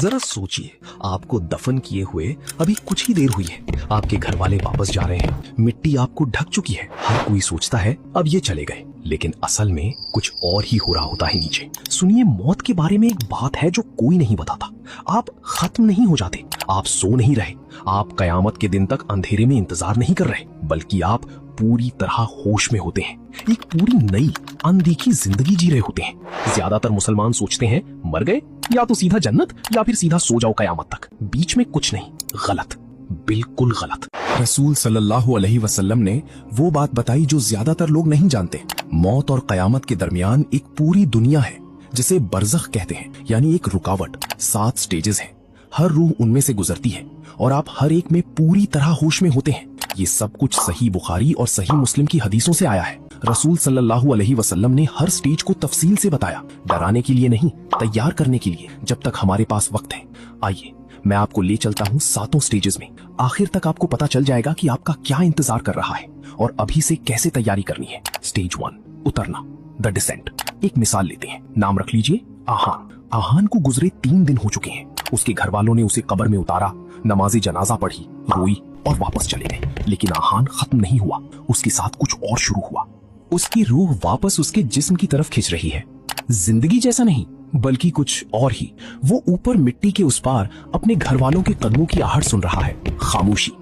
जरा सोचिए, आपको दफन किए हुए अभी कुछ ही देर हुई है, आपके घर वाले वापस जा रहे हैं, मिट्टी आपको ढक चुकी है। हर कोई सोचता है अब ये चले गए, लेकिन असल में कुछ और ही हो रहा होता है नीचे। सुनिए, मौत के बारे में एक बात है जो कोई नहीं बताता। आप खत्म नहीं हो जाते, आप सो नहीं रहे, आप कयामत के दिन तक अंधेरे में इंतजार नहीं कर रहे, बल्कि आप पूरी तरह होश में होते हैं, एक पूरी नई अनदेखी जिंदगी जी रहे होते हैं। ज्यादातर मुसलमान सोचते हैं मर गए, या तो सीधा जन्नत या फिर सीधा सो जाओ कयामत तक, बीच में कुछ नहीं। गलत, बिल्कुल गलत। रसूल सल्लल्लाहु अलैहि वसल्लम ने वो बात बताई जो ज्यादातर लोग नहीं जानते। मौत और कयामत के दरमियान एक पूरी दुनिया है जिसे बरज़ख कहते हैं, यानी एक रुकावट। 7 स्टेजेस हैं, हर रूह उनमें से गुजरती है और आप हर एक में पूरी तरह होश में होते हैं। ये सब कुछ सही बुखारी और सही मुस्लिम की हदीसों से आया है। रसूल सल्लल्लाहु अलैहि वसल्लम ने हर स्टेज को तफसील से बताया, डराने के लिए नहीं, तैयार करने के लिए, जब तक हमारे पास वक्त है। आइए मैं आपको ले चलता हूँ 7 स्टेजेस में। आखिर तक आपको पता चल जाएगा कि आपका क्या इंतजार कर रहा है और अभी से कैसे तैयारी करनी है। स्टेज 1, उतरना, द डिसेंट। एक मिसाल लेते हैं, नाम रख लीजिए आहान। आहान को गुजरे 3 दिन हो चुके हैं। उसके घर वालों ने उसे कब्र में उतारा, नमाज़े जनाजा पढ़ी, रोई और वापस चले गए। लेकिन आहान खत्म नहीं हुआ, उसके साथ कुछ और शुरू हुआ। उसकी रूह वापस उसके जिस्म की तरफ खिंच रही है। जिंदगी जैसा नहीं, बल्कि कुछ और ही। वो ऊपर मिट्टी के उस पार अपने घर वालों के कदमों की आहट सुन रहा है। खामोशी,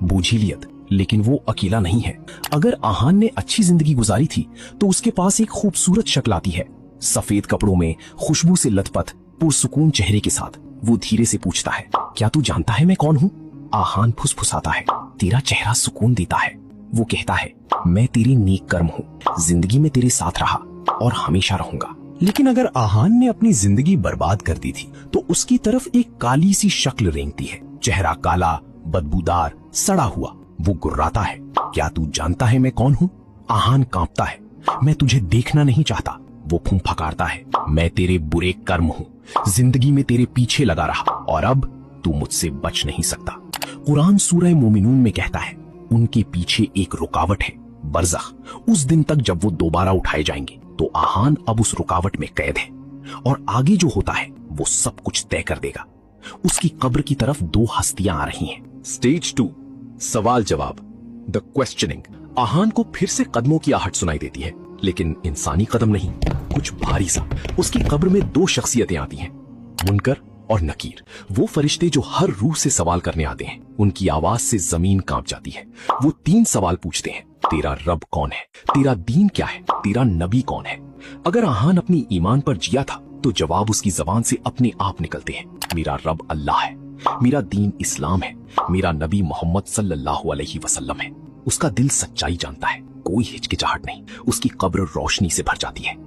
बोझिलियत, लेकिन वो अकेला नहीं है। अगर आहान ने अच्छी जिंदगी गुजारी थी तो उसके पास एक खूबसूरत शक्ल आती है, सफेद कपड़ों में, खुशबू से लथपथ, पुरसुकून चेहरे के साथ। वो धीरे से पूछता है, क्या तू जानता है मैं कौन हूँ? आहान फुसफुसाता है, तेरा चेहरा सुकून देता है। वो कहता है, मैं तेरी नेक कर्म हूँ, जिंदगी में तेरे साथ रहा और हमेशा रहूंगा। लेकिन अगर आहान ने अपनी जिंदगी बर्बाद कर दी थी तो उसकी तरफ एक काली सी शक्ल रेंगती है, चेहरा काला, बदबूदार, सड़ा हुआ। वो गुर्राता है, क्या तू जानता है मैं कौन हूँ? आहान कांपता है, मैं तुझे देखना नहीं चाहता। वो फुंफकारता है, मैं तेरे बुरे कर्म हूँ, जिंदगी में तेरे पीछे लगा रहा और अब तू मुझसे बच नहीं सकता। कुरान सूरह मोमिनून में कहता है, उनके पीछे एक रुकावट है, बरज़ख। उस दिन तक जब वो दोबारा उठाए जाएंगे तो आहान अब उस रुकावट में कैद है और आगे जो होता है वो सब कुछ तय कर देगा। उसकी कब्र की तरफ 2 हस्तियां आ रही हैं। स्टेज 2, सवाल जवाब, द क्वेश्चनिंग। आहान को फिर से कदमों की आहट सुनाई देती है, लेकिन इंसानी कदम नहीं, कुछ भारी सा। उसकी कब्र में 2 शख्सियतें आती हैं, मुनकर और नकीर। वो फरिश्ते जो हर रूह से सवाल करने आते हैं। उनकी आवाज से जमीन कांप जाती है। वो 3 सवाल पूछते हैं, तेरा रब कौन है, तेरा दीन क्या है, तेरा नबी कौन है। अगर आहान अपनी ईमान पर जिया था तो जवाब उसकी जबान से अपने आप निकलते हैं, मेरा रब अल्लाह है, मेरा दीन इस्लाम है, मेरा नबी मोहम्मद सल्लल्लाहु अलैहि वसल्लम है। उसका दिल सच्चाई जानता है, कोई हिचकिचाहट नहीं। उसकी कब्र रोशनी से भर जाती है।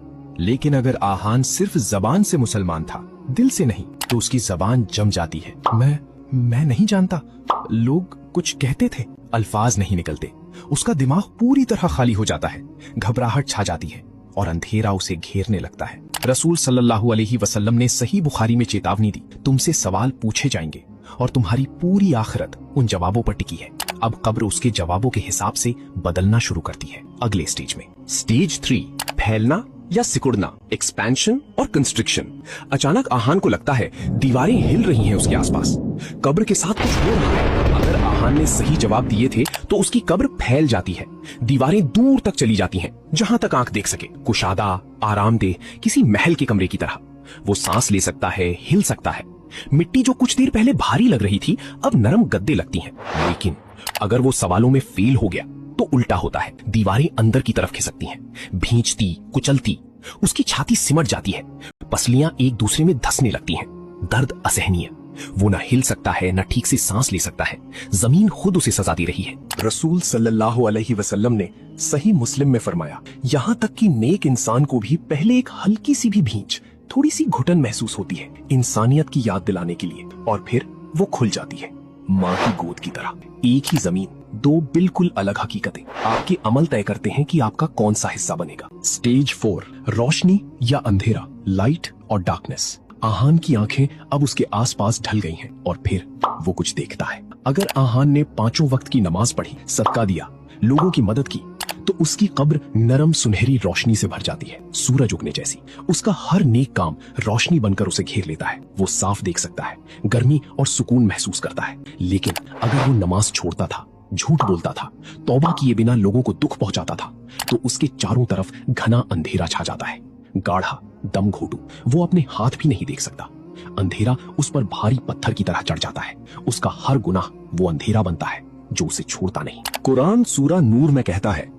लेकिन अगर आहान सिर्फ जबान से मुसलमान था, दिल से नहीं, तो उसकी जबान जम जाती है। मैं नहीं जानता, लोग कुछ कहते थे, अल्फाज नहीं निकलते। उसका दिमाग पूरी तरह खाली हो जाता है, घबराहट छा जाती है और अंधेरा उसे घेरने लगता है। रसूल सल्लल्लाहु अलैहि वसल्लम ने सही बुखारी में चेतावनी दी, तुमसे सवाल पूछे जाएंगे और तुम्हारी पूरी आखिरत उन जवाबों पर टिकी है। अब कब्र उसके जवाबों के हिसाब से बदलना शुरू करती है। अगले स्टेज में, स्टेज 3, फैलना या सिकुड़ना, एक्सपेंशन और कंस्ट्रिक्शन। अचानक आहान को लगता है दीवारें हिल रही हैं उसके आसपास, कब्र के साथ कुछ हो रहा है। अगर आहान ने सही जवाब दिए थे तो उसकी कब्र फैल जाती है, दीवारें दूर तक चली जाती हैं, जहां तक आंख देख सके। कुशादा, आरामदेह, किसी महल के कमरे की तरह। वो सांस ले सकता है, हिल सकता है। मिट्टी जो कुछ देर पहले भारी लग रही थी अब नरम गद्दे लगती हैं। लेकिन अगर वो सवालों में फेल हो गया तो उल्टा होता है, दीवारें अंदर की तरफ खिसकती हैं, भींचती, कुचलती। उसकी छाती सिमट जाती है, पसलियां एक दूसरे में धंसने लगती हैं। दर्द असहनीय, वो न हिल सकता है, न ठीक से सांस ले सकता है। जमीन खुद उसे सजा दे रही है। रसूल सल्लल्लाहु अलैहि वसल्लम ने सही मुस्लिम में फरमाया, यहाँ तक कि नेक इंसान को भी पहले एक हल्की सी भी भींच, थोड़ी सी घुटन महसूस होती है, इंसानियत की याद दिलाने के लिए, और फिर वो खुल जाती है, माँ की गोद की तरह। एक ही जमीन, 2 बिल्कुल अलग हकीकतें। आपके अमल तय करते हैं कि आपका कौन सा हिस्सा बनेगा। स्टेज 4, रोशनी या अंधेरा, लाइट और डार्कनेस। आहान की आंखें अब उसके आसपास ढल गई हैं और फिर वो कुछ देखता है। अगर आहान ने 5 वक्त की नमाज पढ़ी, सदका दिया, लोगों की मदद की, तो उसकी कब्र नरम सुनहरी रोशनी से भर जाती है, सूरज उगने जैसी। उसका हर नेक काम रोशनी बनकर उसे घेर लेता है। वो साफ देख सकता है, गर्मी और सुकून महसूस करता है। लेकिन अगर वो नमाज छोड़ता था, झूठ बोलता था, तौबा किए बिना लोगों को दुख पहुंचाता था, तो उसके चारों तरफ घना अंधेरा छा जाता है। गाढ़ा, दम घोटू, वो अपने हाथ भी नहीं देख सकता। अंधेरा उस पर भारी पत्थर की तरह चढ़ जाता है। उसका हर गुनाह वो अंधेरा बनता है जो उसे छोड़ता नहीं। कुरान सूरा नूर में कहता है,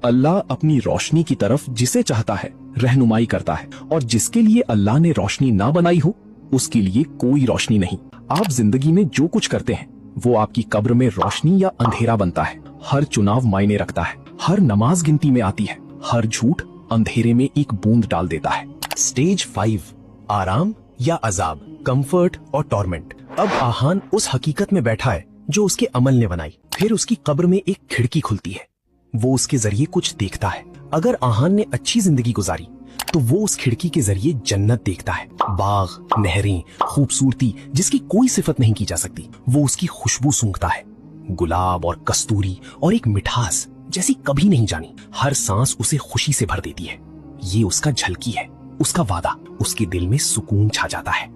अल्लाह अपनी रोशनी की तरफ जिसे चाहता है रहनुमाई करता है, और जिसके लिए अल्लाह ने रोशनी ना बनाई हो उसके लिए कोई रोशनी नहीं। आप जिंदगी में जो कुछ करते हैं वो आपकी कब्र में रोशनी या अंधेरा बनता है। हर चुनाव मायने रखता है, हर नमाज गिनती में आती है, हर झूठ अंधेरे में एक बूंद डाल देता है। स्टेज 5, आराम या अजाब, कंफर्ट और टॉर्मेंट। अब आहान उस हकीकत में बैठा है जो उसके अमल ने बनाई। फिर उसकी कब्र में एक खिड़की खुलती है। वो उसके जरिए कुछ देखता है। अगर आहान ने अच्छी जिंदगी गुजारी तो वो उस खिड़की के जरिए जन्नत देखता है। बाग, नहरें, खूबसूरती जिसकी कोई सिफत नहीं की जा सकती, वो उसकी खुशबू सूंघता है। गुलाब और कस्तूरी और एक मिठास जैसी कभी नहीं जानी। हर सांस उसे खुशी से भर देती है। ये उसका झलकी है, उसका वादा। उसके दिल में सुकून छा जाता है।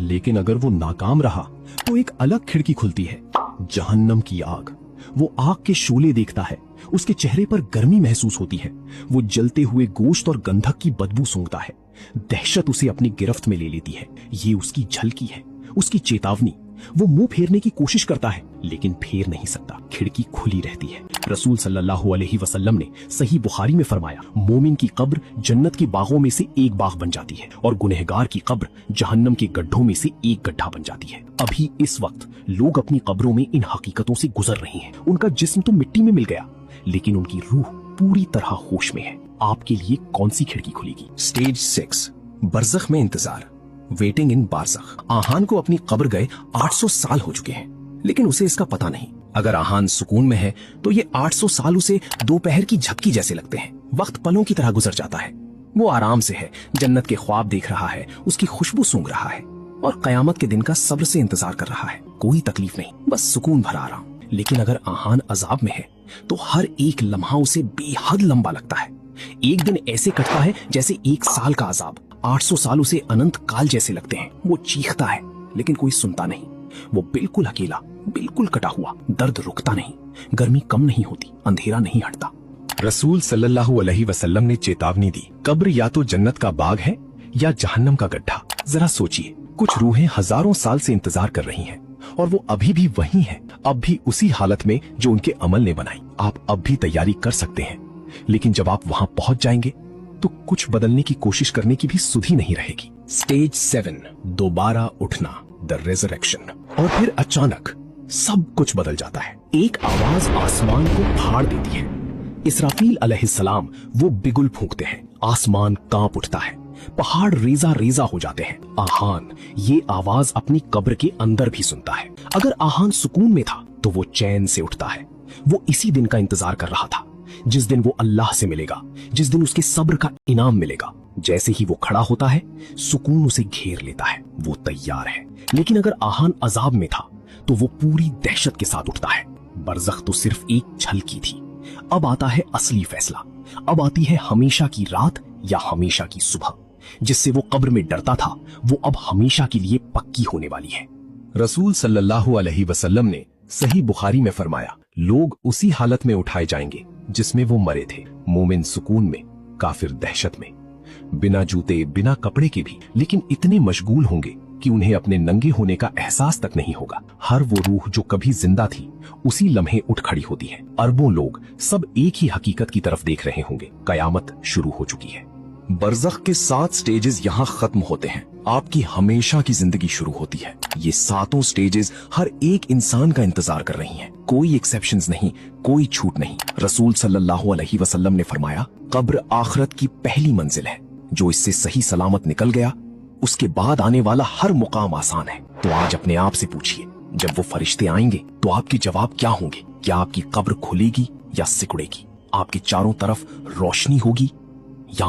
लेकिन अगर वो नाकाम रहा तो एक अलग खिड़की खुलती है, जहन्नम की आग। वो आग के शोले देखता है। उसके चेहरे पर गर्मी महसूस होती है। वो जलते हुए गोश्त और गंधक की बदबू सूंघता है। दहशत उसे अपनी गिरफ्त में ले लेती है। ये उसकी झलकी है, उसकी चेतावनी। वो मुंह फेरने की कोशिश करता है लेकिन फेर नहीं सकता। खिड़की खुली रहती है। रसूल सल्लल्लाहु अलैहि वसल्लम ने सही बुखारी में फरमाया, मोमिन की कब्र जन्नत के बागों में से एक बाग बन जाती है और गुनहगार की कब्र जहन्नम के गड्ढों में से एक गड्ढा बन जाती है। अभी इस वक्त लोग अपनी कब्रों में इन हकीकतों से गुजर रहे हैं। उनका जिस्म तो मिट्टी में मिल गया लेकिन उनकी रूह पूरी तरह होश में है। आपके लिए कौन सी खिड़की खुलेगी? स्टेज 6, बरज़ख में इंतजार, वेटिंग इन बारज़ख। आहान को अपनी कब्र गए 800 साल हो चुके हैं लेकिन उसे इसका पता नहीं। अगर आहान सुकून में है तो ये 800 साल उसे दोपहर की झपकी जैसे लगते हैं। वक्त पलों की तरह गुजर जाता है। वो आराम से है, जन्नत के ख्वाब देख रहा है, उसकी खुशबू सूंघ रहा है और कयामत के दिन का सब्र से इंतजार कर रहा है। कोई तकलीफ नहीं, बस सुकून भरा आराम। लेकिन अगर आहान अजाब में है तो हर एक लम्हा उसे बेहद लंबा लगता है। एक दिन ऐसे कटता है जैसे 1 साल का अजाब। 800 साल उसे अनंत काल जैसे लगते हैं। वो चीखता है लेकिन कोई सुनता नहीं। वो बिल्कुल अकेला, बिल्कुल कटा हुआ। दर्द रुकता नहीं, गर्मी कम नहीं होती, अंधेरा नहीं हटता। रसूल सल्लल्लाहु अलैहि वसल्लम ने चेतावनी दी, कब्र या तो जन्नत का बाग है या जहन्नम का गड्ढा। जरा सोचिए, कुछ रूहें हजारों साल से इंतजार कर रही हैं और वो अभी भी वही हैं, अब भी उसी हालत में जो उनके अमल ने बनाई। आप अब भी तैयारी कर सकते हैं लेकिन जब आप वहां पहुंच जाएंगे तो कुछ बदलने की कोशिश करने की भी सुधि नहीं रहेगी। स्टेज 7, दोबारा उठना, द रेजरेक्शन। और फिर अचानक सब कुछ बदल जाता है। एक आवाज आसमान को फाड़ देती है। इसराफील अलैहिस्सलाम वो बिगुल फूंकते हैं। आसमान कांप उठता है, पहाड़ रेजा रेजा हो जाते हैं। आहान ये आवाज अपनी कब्र के अंदर भी सुनता है। अगर आहान सुकून में था तो वो चैन से उठता है। वो इसी दिन का इंतजार कर रहा था, जिस दिन वो अल्लाह से मिलेगा, जिस दिन उसके सब्र का इनाम मिलेगा। जैसे ही वो खड़ा होता है, सुकून उसे घेर लेता है। वो तैयार है। लेकिन अगर आहान अजाब में था तो वो पूरी दहशत के साथ उठता है। बरज़ख तो सिर्फ एक झलकी थी। अब आता है असली फैसला। अब आती है हमेशा की रात या हमेशा की सुबह। जिससे वो कब्र में डरता था वो अब हमेशा के लिए पक्की होने वाली है। रसूल सल्लल्लाहु अलैहि वसल्लम ने सही बुखारी में फरमाया, लोग उसी हालत में उठाए जाएंगे जिसमें वो मरे थे। मोमिन सुकून में, काफिर दहशत में, बिना जूते बिना कपड़े के भी, लेकिन इतने मशगूल होंगे कि उन्हें अपने नंगे होने का एहसास तक नहीं होगा। हर वो रूह जो कभी जिंदा थी उसी लम्हे उठ खड़ी होती है। अरबों लोग सब एक ही हकीकत की तरफ देख रहे होंगे, कयामत शुरू हो चुकी है। बरज़ख के 7 स्टेजेस यहाँ खत्म होते हैं। आपकी हमेशा की जिंदगी शुरू होती है। ये 7 स्टेजेस हर एक इंसान का इंतजार कर रही हैं। कोई एक्सेप्शंस नहीं, कोई छूट नहीं। रसूल सल्लल्लाहु अलैहि वसल्लम ने फरमाया, कब्र आखिरत की पहली मंजिल है। जो इससे सही सलामत निकल गया उसके बाद आने वाला हर मुकाम आसान है। तो आज अपने आप से पूछिए, जब वो फरिश्ते आएंगे तो आपके जवाब क्या होंगे? क्या आपकी कब्र खुलेगी या सिकुड़ेगी? आपके चारों तरफ रोशनी होगी या